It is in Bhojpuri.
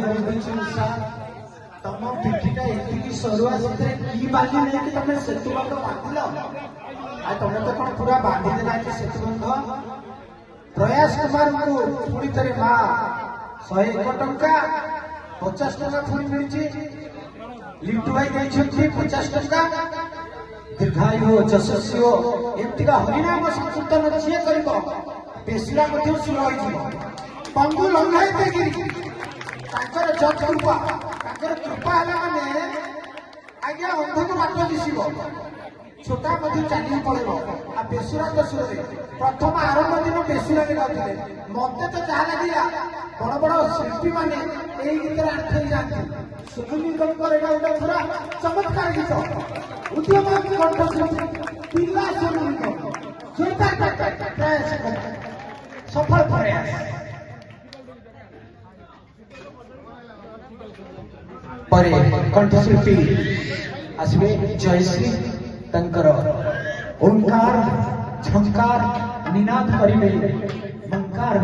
भाई बुझी उषा तुम पिठीटा एति सरुआ से की बाजी नहीं कि तुम सेतुबंध बांधिल आ तुम तो कौन पूरा बांधि देना कि सेतुबंध प्रयास कुमार को पुणी थे माँ 101 टंका 50 टंका पुणी मिली लिंटू भाई देखते 50 टंका दीर्घायु हो यशस्वी हो एमतीका हरिनाम संकीर्तन जी कर बेसला सुर हो पंगु लंघाई देगी जज कृपा कृपा है आज्ञा अंधक बाट दिशब छोटा चली पड़ेब आ बेसुरा तो सुर प्रथम आरंभ दिन बेसुरा गाते मत तो जहाँ लगे बड़ बड़ शिल्पी मैंने यही गीत आठेई जाती सुखनीकर गोटे पूरा चमत्कार गीत उद्यम कंठशिल्पी पिला जोरदार प्रयास सफल प्रयास पर कंठशिल्पी आसवे जयश्री तंकर ओंकार झंकार निनाद करिवे मंकार